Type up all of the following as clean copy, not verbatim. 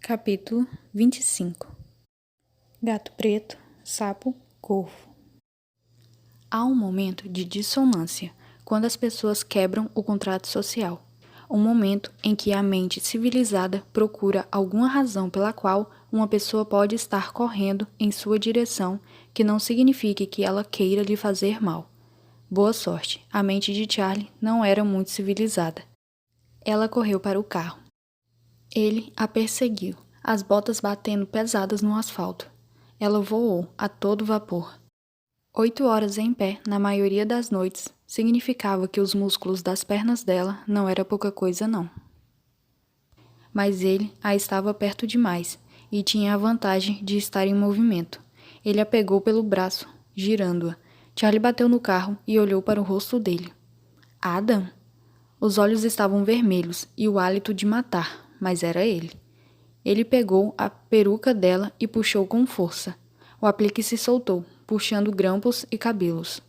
Capítulo 25. Gato preto, sapo, corvo. Há um momento de dissonância quando as pessoas quebram o contrato social. Um momento em que a mente civilizada procura alguma razão pela qual uma pessoa pode estar correndo em sua direção que não signifique que ela queira lhe fazer mal. Boa sorte, a mente de Charlie não era muito civilizada. Ela correu para o carro. Ele a perseguiu, as botas batendo pesadas no asfalto. Ela voou a todo vapor. 8 horas em pé, na maioria das noites, significava que os músculos das pernas dela não era pouca coisa não. Mas ele a estava perto demais e tinha a vantagem de estar em movimento. Ele a pegou pelo braço, girando-a. Charlie bateu no carro e olhou para o rosto dele. Adam? Os olhos estavam vermelhos e o hálito de matar, mas era ele. Ele pegou a peruca dela e puxou com força. O aplique se soltou, puxando grampos e cabelos.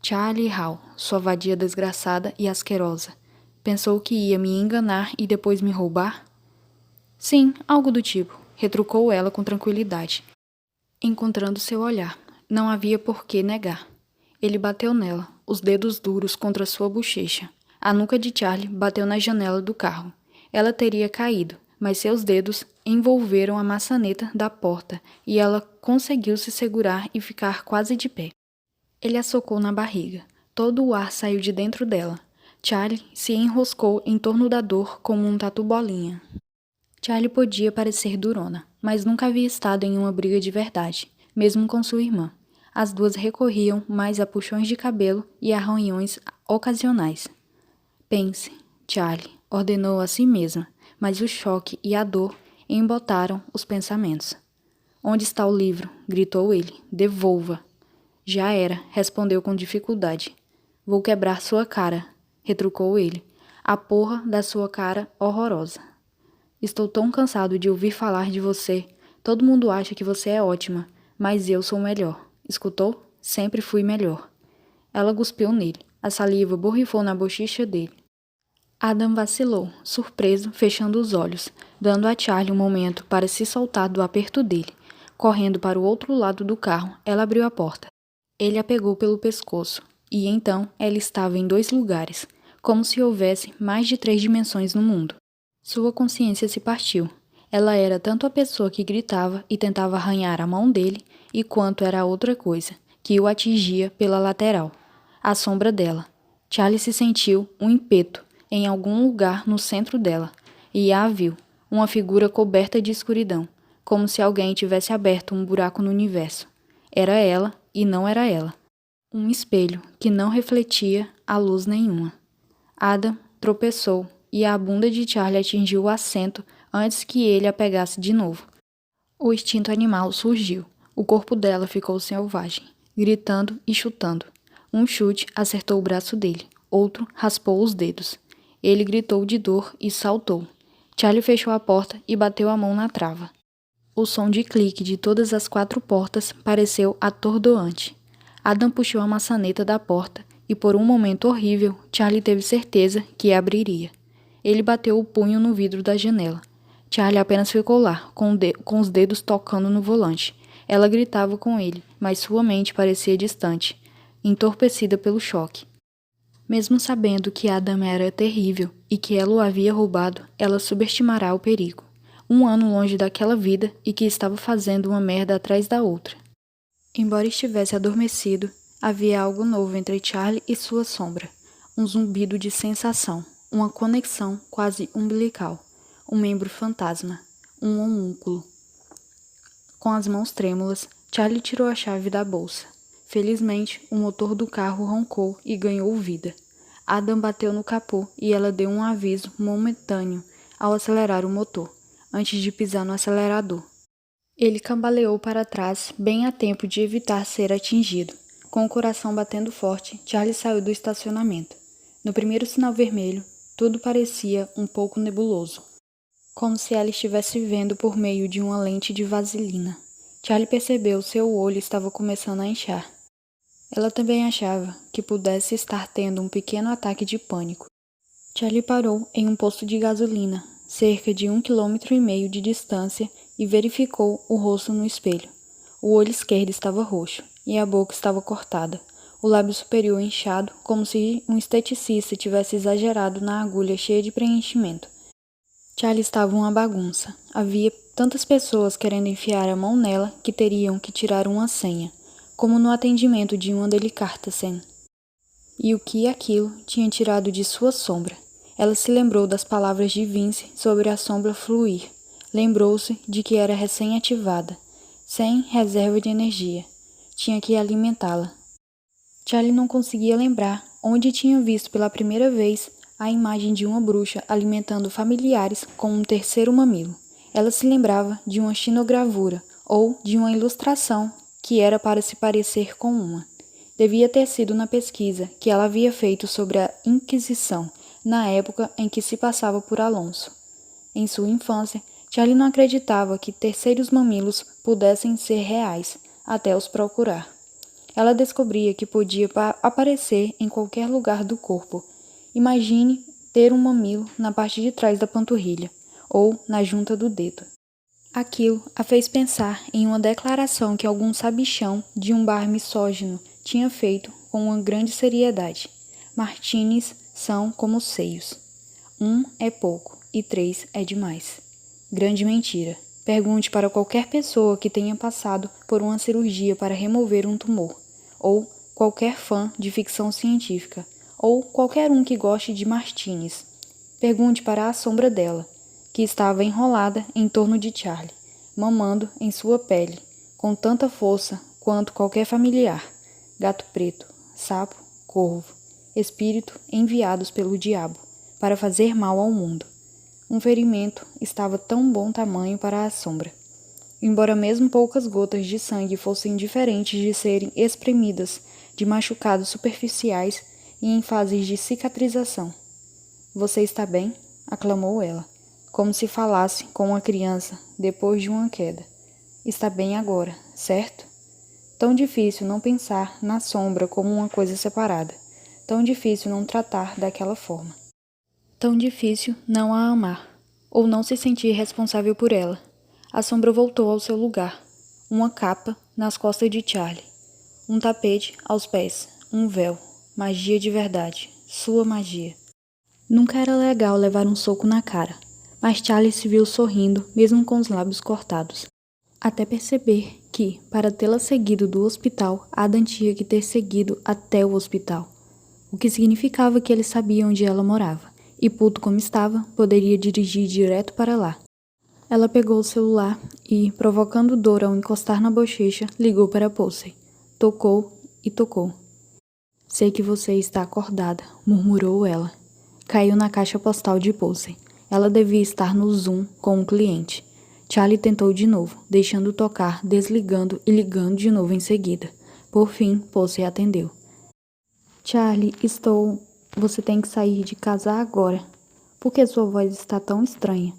Charlie Hall, sua vadia desgraçada e asquerosa. Pensou que ia me enganar e depois me roubar? Sim, algo do tipo, retrucou ela com tranquilidade, encontrando seu olhar. Não havia por que negar. Ele bateu nela, os dedos duros contra sua bochecha. A nuca de Charlie bateu na janela do carro. Ela teria caído, mas seus dedos envolveram a maçaneta da porta e ela conseguiu se segurar e ficar quase de pé. Ele a socou na barriga. Todo o ar saiu de dentro dela. Charlie se enroscou em torno da dor como um tatu-bolinha. Charlie podia parecer durona, mas nunca havia estado em uma briga de verdade, mesmo com sua irmã. As duas recorriam mais a puxões de cabelo e arranhões ocasionais. Pense, Charlie, ordenou a si mesma, mas o choque e a dor embotaram os pensamentos. Onde está o livro? Gritou ele. Devolva. Já era, respondeu com dificuldade. Vou quebrar sua cara, retrucou ele. A porra da sua cara horrorosa. Estou tão cansado de ouvir falar de você. Todo mundo acha que você é ótima, mas eu sou melhor. Escutou? Sempre fui melhor. Ela cuspiu nele. A saliva borrifou na bochecha dele. Adam vacilou, surpreso, fechando os olhos, dando a Charlie um momento para se soltar do aperto dele. Correndo para o outro lado do carro, ela abriu a porta. Ele a pegou pelo pescoço, e então ela estava em 2 lugares, como se houvesse mais de 3 dimensões no mundo. Sua consciência se partiu. Ela era tanto a pessoa que gritava e tentava arranhar a mão dele, e quanto era a outra coisa, que o atingia pela lateral. A sombra dela. Charlie se sentiu um impeto em algum lugar no centro dela, e a viu, uma figura coberta de escuridão, como se alguém tivesse aberto um buraco no universo. Era ela e não era ela. Um espelho que não refletia a luz nenhuma. Adam tropeçou e a bunda de Charlie atingiu o assento antes que ele a pegasse de novo. O instinto animal surgiu. O corpo dela ficou selvagem, gritando e chutando. Um chute acertou o braço dele, outro raspou os dedos. Ele gritou de dor e saltou. Charlie fechou a porta e bateu a mão na trava. O som de clique de todas as 4 portas pareceu atordoante. Adam puxou a maçaneta da porta e por um momento horrível, Charlie teve certeza que a abriria. Ele bateu o punho no vidro da janela. Charlie apenas ficou lá, com os dedos tocando no volante. Ela gritava com ele, mas sua mente parecia distante, entorpecida pelo choque. Mesmo sabendo que Adam era terrível e que ela o havia roubado, ela subestimará o perigo. 1 ano longe daquela vida e que estava fazendo uma merda atrás da outra. Embora estivesse adormecido, havia algo novo entre Charlie e sua sombra. Um zumbido de sensação, uma conexão quase umbilical, um membro fantasma, um homúnculo. Com as mãos trêmulas, Charlie tirou a chave da bolsa. Felizmente, o motor do carro roncou e ganhou vida. Adam bateu no capô e ela deu um aviso momentâneo ao acelerar o motor, antes de pisar no acelerador. Ele cambaleou para trás, bem a tempo de evitar ser atingido. Com o coração batendo forte, Charlie saiu do estacionamento. No primeiro sinal vermelho, tudo parecia um pouco nebuloso, como se ela estivesse vendo por meio de uma lente de vaselina. Charlie percebeu seu olho estava começando a inchar. Ela também achava que pudesse estar tendo um pequeno ataque de pânico. Charlie parou em um posto de gasolina, cerca de 1,5 km de distância, e verificou o rosto no espelho. O olho esquerdo estava roxo, e a boca estava cortada, o lábio superior inchado, como se um esteticista tivesse exagerado na agulha cheia de preenchimento. Charlie estava uma bagunça. Havia tantas pessoas querendo enfiar a mão nela que teriam que tirar uma senha, como no atendimento de uma delicatessen. E o que aquilo tinha tirado de sua sombra? Ela se lembrou das palavras de Vince sobre a sombra fluir. Lembrou-se de que era recém-ativada, sem reserva de energia. Tinha que alimentá-la. Charlie não conseguia lembrar onde tinha visto pela primeira vez a imagem de uma bruxa alimentando familiares com um terceiro mamilo. Ela se lembrava de uma xilogravura ou de uma ilustração que era para se parecer com uma. Devia ter sido na pesquisa que ela havia feito sobre a Inquisição, na época em que se passava por Alonso. Em sua infância, Charlie não acreditava que terceiros mamilos pudessem ser reais, até os procurar. Ela descobria que podia aparecer em qualquer lugar do corpo. Imagine ter um mamilo na parte de trás da panturrilha, ou na junta do dedo. Aquilo a fez pensar em uma declaração que algum sabichão de um bar misógino tinha feito com uma grande seriedade. Martinis são como seios. 1 é pouco e 3 é demais. Grande mentira. Pergunte para qualquer pessoa que tenha passado por uma cirurgia para remover um tumor, ou qualquer fã de ficção científica, ou qualquer um que goste de Martinis. Pergunte para a sombra dela, que estava enrolada em torno de Charlie, mamando em sua pele, com tanta força quanto qualquer familiar. Gato preto, sapo, corvo, espírito enviados pelo diabo para fazer mal ao mundo. Um ferimento estava tão bom tamanho para a sombra. Embora mesmo poucas gotas de sangue fossem diferentes de serem espremidas de machucados superficiais e em fases de cicatrização. Você está bem? Aclamou ela, como se falasse com uma criança depois de uma queda. Está bem agora, certo? Tão difícil não pensar na sombra como uma coisa separada. Tão difícil não tratar daquela forma. Tão difícil não a amar, ou não se sentir responsável por ela. A sombra voltou ao seu lugar. Uma capa nas costas de Charlie. Um tapete aos pés. Um véu. Magia de verdade. Sua magia. Nunca era legal levar um soco na cara, mas Charlie se viu sorrindo, mesmo com os lábios cortados. Até perceber que, para tê-la seguido do hospital, Adam tinha que ter seguido até o hospital. O que significava que ele sabia onde ela morava, e puto como estava, poderia dirigir direto para lá. Ela pegou o celular e, provocando dor ao encostar na bochecha, ligou para Posey. Tocou e tocou. Sei que você está acordada, murmurou ela. Caiu na caixa postal de Posey. Ela devia estar no Zoom com um cliente. Charlie tentou de novo, deixando tocar, desligando e ligando de novo em seguida. Por fim, Posey atendeu. Charlie, Você tem que sair de casa agora. Por que sua voz está tão estranha?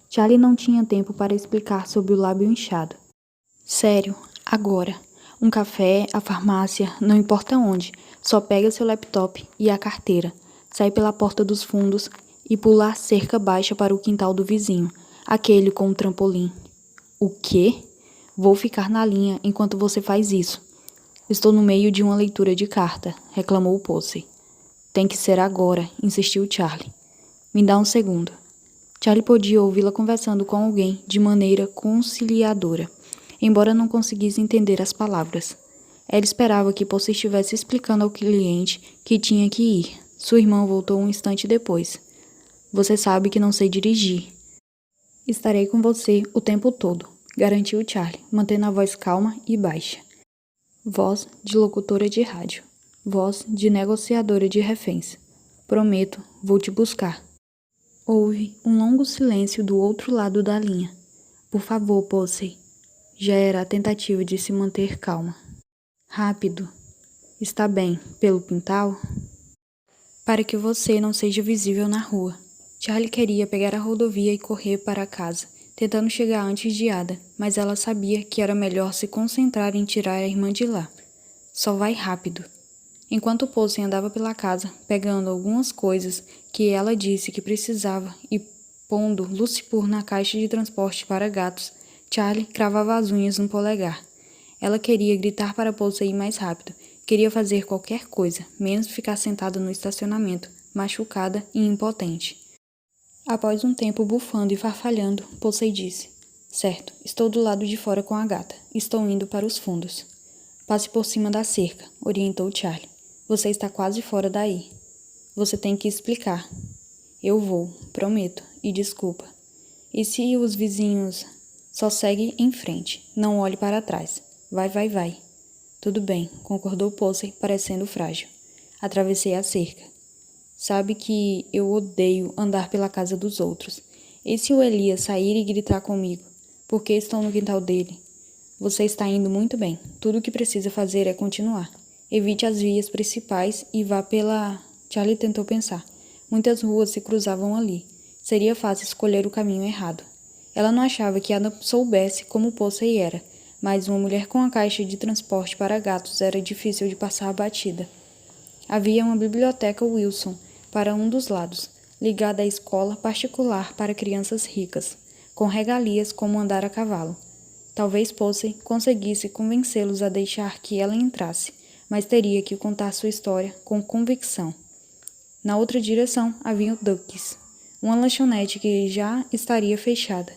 Charlie não tinha tempo para explicar sobre o lábio inchado. Sério, agora. Um café, a farmácia, não importa onde. Só pega seu laptop e a carteira. Sai pela porta dos fundos e pula a cerca baixa para o quintal do vizinho. Aquele com o trampolim. O quê? Vou ficar na linha enquanto você faz isso. Estou no meio de uma leitura de carta, reclamou Posey. Tem que ser agora, insistiu Charlie. Me dá um segundo. Charlie podia ouvi-la conversando com alguém de maneira conciliadora, embora não conseguisse entender as palavras. Ela esperava que Posey estivesse explicando ao cliente que tinha que ir. Sua irmã voltou um instante depois. Você sabe que não sei dirigir. Estarei com você o tempo todo, garantiu Charlie, mantendo a voz calma e baixa. Voz de locutora de rádio. Voz de negociadora de reféns. Prometo, vou te buscar. Houve um longo silêncio do outro lado da linha. Por favor, Posey. Já era a tentativa de se manter calma. Rápido. Está bem, pelo quintal? Para que você não seja visível na rua. Charlie queria pegar a rodovia e correr para casa, tentando chegar antes de Ada, mas ela sabia que era melhor se concentrar em tirar a irmã de lá. Só vai rápido. Enquanto Posey andava pela casa, pegando algumas coisas que ela disse que precisava e Pondo Lucipur na caixa de transporte para gatos, Charlie cravava as unhas no polegar. Ela queria gritar para Posey ir mais rápido. Queria fazer qualquer coisa, menos ficar sentada no estacionamento, machucada e impotente. Após um tempo bufando e farfalhando, Posey disse: "Certo, estou do lado de fora com a gata. Estou indo para os fundos." "Passe por cima da cerca", orientou Charlie. "Você está quase fora daí. Você tem que explicar." "Eu vou, prometo, e desculpa." "E se os vizinhos..." "Só segue em frente, não olhe para trás. Vai. "Tudo bem", concordou Posey, parecendo frágil. Atravessei a cerca. "Sabe que eu odeio andar pela casa dos outros. E se o Elias sair e gritar comigo? Porque estou no quintal dele?" "Você está indo muito bem. Tudo o que precisa fazer é continuar. Evite as vias principais e vá pela..." Charlie tentou pensar. Muitas ruas se cruzavam ali. Seria fácil escolher o caminho errado. Ela não achava que Adam soubesse como Posey era, mas uma mulher com a caixa de transporte para gatos era difícil de passar abatida. Havia uma biblioteca Wilson para um dos lados, ligada à escola particular para crianças ricas, com regalias como andar a cavalo. Talvez Posey conseguisse convencê-los a deixar que ela entrasse, mas teria que contar sua história com convicção. Na outra direção havia o Ducks, uma lanchonete que já estaria fechada.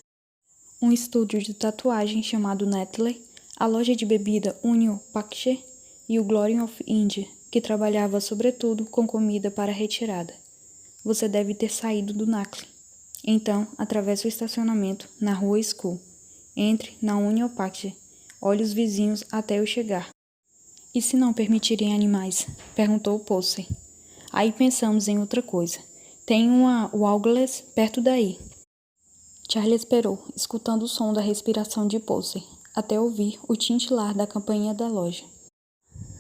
Um estúdio de tatuagem chamado Netley, a loja de bebida Union Package e o Glory of India, que trabalhava sobretudo com comida para retirada. Você deve ter saído do Nacli. Então, atravesse o estacionamento na rua School. Entre na Union Package. Olhe os vizinhos até eu chegar. "E se não permitirem animais?" perguntou Posey. "Aí pensamos em outra coisa. Tem uma Wagglers perto daí." Charlie esperou, escutando o som da respiração de Posey, até ouvir o tintilar da campainha da loja.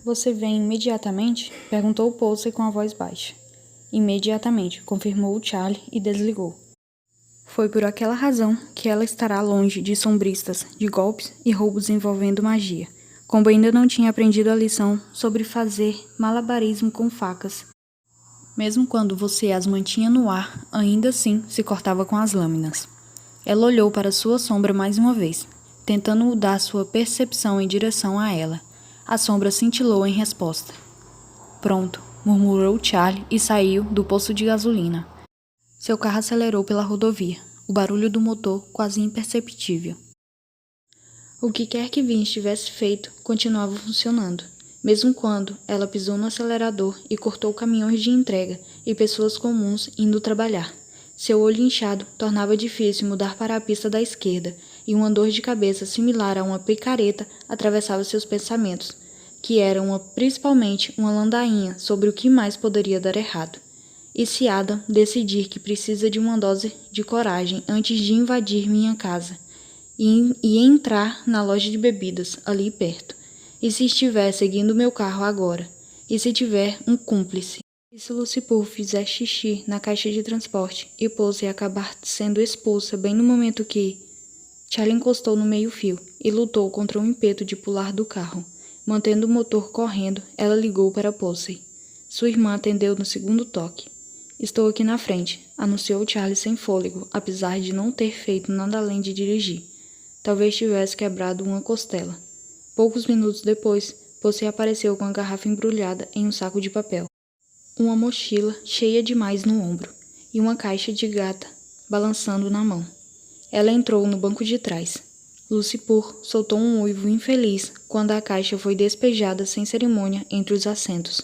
"Você vem imediatamente?" perguntou Posey com a voz baixa. "Imediatamente", confirmou Charlie e desligou. Foi por aquela razão que ela estará longe de sombristas, de golpes e roubos envolvendo magia, como ainda não tinha aprendido a lição sobre fazer malabarismo com facas. Mesmo quando você as mantinha no ar, ainda assim se cortava com as lâminas. Ela olhou para sua sombra mais uma vez, tentando mudar sua percepção em direção a ela. A sombra cintilou em resposta. "Pronto", murmurou Charlie e saiu do posto de gasolina. Seu carro acelerou pela rodovia, o barulho do motor quase imperceptível. O que quer que Vince tivesse feito continuava funcionando, mesmo quando ela pisou no acelerador e cortou caminhões de entrega e pessoas comuns indo trabalhar. Seu olho inchado tornava difícil mudar para a pista da esquerda, e uma dor de cabeça similar a uma picareta atravessava seus pensamentos, que era principalmente uma ladainha sobre o que mais poderia dar errado. E se Adam decidir que precisa de uma dose de coragem antes de invadir minha casa e entrar na loja de bebidas ali perto? E se estiver seguindo meu carro agora? E se tiver um cúmplice? E se Lucipur fizer xixi na caixa de transporte e Posey acabar sendo expulsa bem no momento que... Charlie encostou no meio-fio e lutou contra o ímpeto de pular do carro. Mantendo o motor correndo, ela ligou para Posey. Sua irmã atendeu no segundo toque. "Estou aqui na frente", anunciou Charlie sem fôlego, apesar de não ter feito nada além de dirigir. Talvez tivesse quebrado uma costela. Poucos minutos depois, Posey apareceu com a garrafa embrulhada em um saco de papel, uma mochila cheia demais no ombro e uma caixa de gata balançando na mão. Ela entrou no banco de trás. Lucipur soltou um uivo infeliz quando a caixa foi despejada sem cerimônia entre os assentos.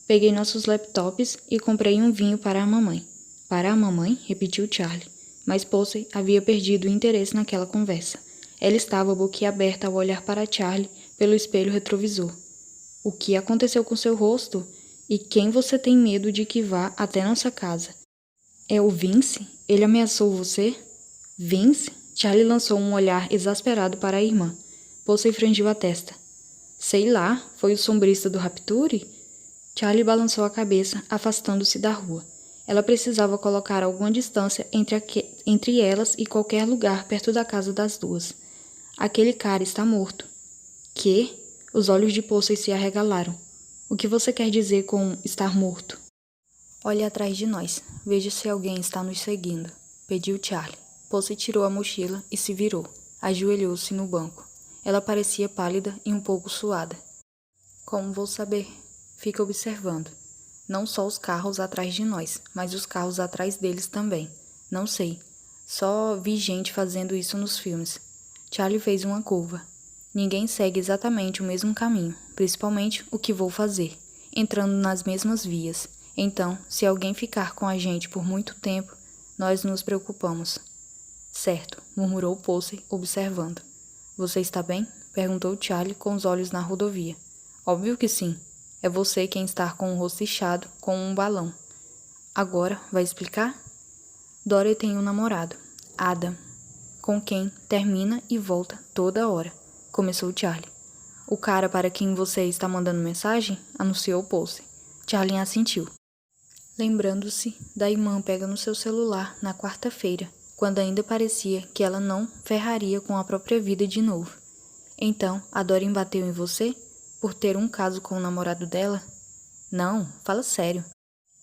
"Peguei nossos laptops e comprei um vinho para a mamãe." "Para a mamãe?" repetiu Charlie. Mas Posey havia perdido o interesse naquela conversa. Ela estava boquiaberta ao olhar para Charlie pelo espelho retrovisor. "O que aconteceu com seu rosto? E quem você tem medo de que vá até nossa casa?" "É o Vince? Ele ameaçou você?" "Vince?" Charlie lançou um olhar exasperado para a irmã. Posey franziu a testa. "Sei lá, foi o sombrista do Rapture?" Charlie balançou a cabeça, afastando-se da rua. Ela precisava colocar alguma distância entre elas e qualquer lugar perto da casa das duas. "Aquele cara está morto." "Quê?" Os olhos de Posey se arregalaram. "O que você quer dizer com estar morto?" "Olhe atrás de nós. Veja se alguém está nos seguindo." pediu Charlie. Posey tirou a mochila e se virou. Ajoelhou-se no banco. Ela parecia pálida e um pouco suada. Como vou saber? Fica observando. Não só os carros atrás de nós, mas os carros atrás deles também. Não sei. Só vi gente fazendo isso nos filmes. Charlie fez uma curva. Ninguém segue exatamente o mesmo caminho, principalmente o que vou fazer, entrando nas mesmas vias. Então, se alguém ficar com a gente por muito tempo, nós nos preocupamos. Certo, murmurou Posey, observando. Você está bem? Perguntou Charlie com os olhos na rodovia. Óbvio que sim. É você quem está com o rosto inchado, com um balão. Agora, vai explicar? Dory tem um namorado, Adam, com quem termina e volta toda hora, começou Charlie. O cara para quem você está mandando mensagem? Anunciou Posey. Charlie assentiu. Lembrando-se da irmã pega no seu celular na quarta-feira, quando ainda parecia que ela não ferraria com a própria vida de novo. Então, a Dory bateu em você? Por ter um caso com o namorado dela? Não, fala sério.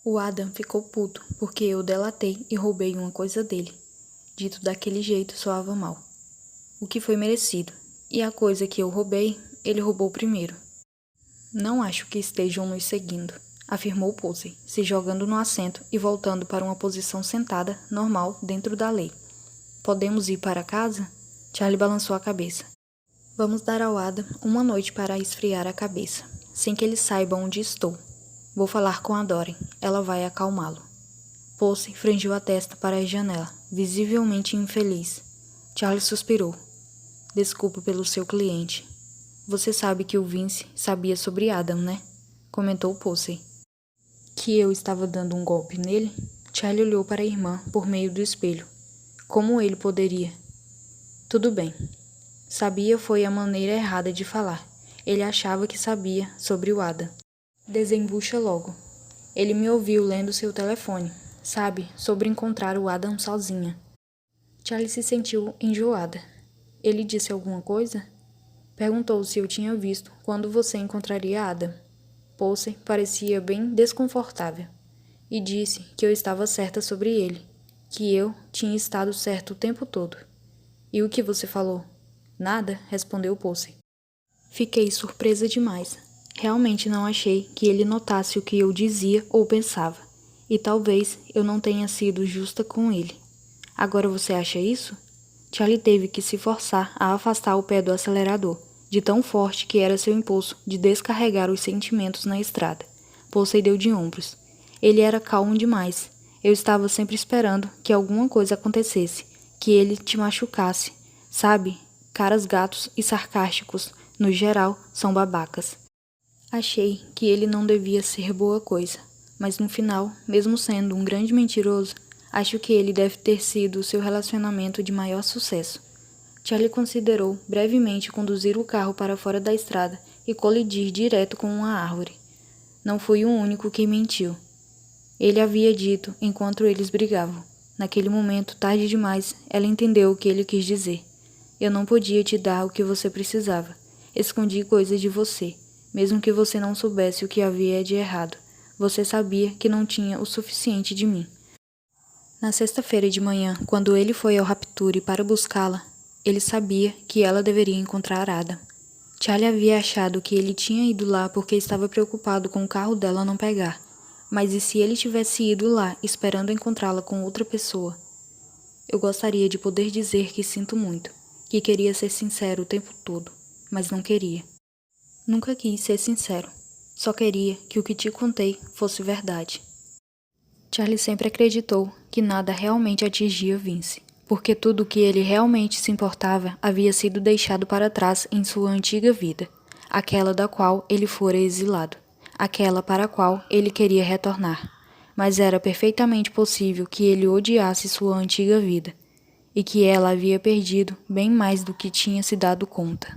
O Adam ficou puto, porque eu delatei e roubei uma coisa dele. Dito daquele jeito, soava mal. O que foi merecido. E a coisa que eu roubei, ele roubou primeiro. Não acho que estejam nos seguindo, afirmou Posey, se jogando no assento e voltando para uma posição sentada, normal, dentro da lei. Podemos ir para casa? Charlie balançou a cabeça. Vamos dar ao Adam uma noite para esfriar a cabeça, sem que ele saiba onde estou. Vou falar com a Dory, ela vai acalmá-lo. Posey franziu a testa para a janela, visivelmente infeliz. Charlie suspirou. Desculpe pelo seu cliente. Você sabe que o Vince sabia sobre Adam, né? Comentou Posey. Que eu estava dando um golpe nele? Charlie olhou para a irmã por meio do espelho. Como ele poderia? Tudo bem. Sabia foi a maneira errada de falar. Ele achava que sabia sobre o Adam. Desembucha logo. Ele me ouviu lendo seu telefone. Sabe, sobre encontrar o Adam sozinha. Charlie se sentiu enjoada. Ele disse alguma coisa? Perguntou se eu tinha visto quando você encontraria Adam. Posey parecia bem desconfortável. E disse que eu estava certa sobre ele. Que eu tinha estado certo o tempo todo. E o que você falou? Nada, respondeu Posey. Fiquei surpresa demais. Realmente não achei que ele notasse o que eu dizia ou pensava. E talvez eu não tenha sido justa com ele. Agora você acha isso? Charlie teve que se forçar a afastar o pé do acelerador, de tão forte que era seu impulso de descarregar os sentimentos na estrada. Posey deu de ombros. Ele era calmo demais. Eu estava sempre esperando que alguma coisa acontecesse, que ele te machucasse. Sabe, caras gatos e sarcásticos, no geral, são babacas. Achei que ele não devia ser boa coisa, mas no final, mesmo sendo um grande mentiroso, acho que ele deve ter sido o seu relacionamento de maior sucesso. Charlie considerou brevemente conduzir o carro para fora da estrada e colidir direto com uma árvore. Não fui o único que mentiu. Ele havia dito enquanto eles brigavam. Naquele momento, tarde demais, ela entendeu o que ele quis dizer. Eu não podia te dar o que você precisava. Escondi coisas de você, mesmo que você não soubesse o que havia de errado. Você sabia que não tinha o suficiente de mim. Na sexta-feira de manhã, quando ele foi ao Rapture para buscá-la, ele sabia que ela deveria encontrar Adam. Charlie havia achado que ele tinha ido lá porque estava preocupado com o carro dela não pegar. Mas e se ele tivesse ido lá esperando encontrá-la com outra pessoa? Eu gostaria de poder dizer que sinto muito, que queria ser sincero o tempo todo, mas não queria. Nunca quis ser sincero. Só queria que o que te contei fosse verdade. Charlie sempre acreditou que nada realmente atingia Vince, porque tudo o que ele realmente se importava havia sido deixado para trás em sua antiga vida, aquela da qual ele fora exilado, aquela para a qual ele queria retornar. Mas era perfeitamente possível que ele odiasse sua antiga vida, e que ela havia perdido bem mais do que tinha se dado conta.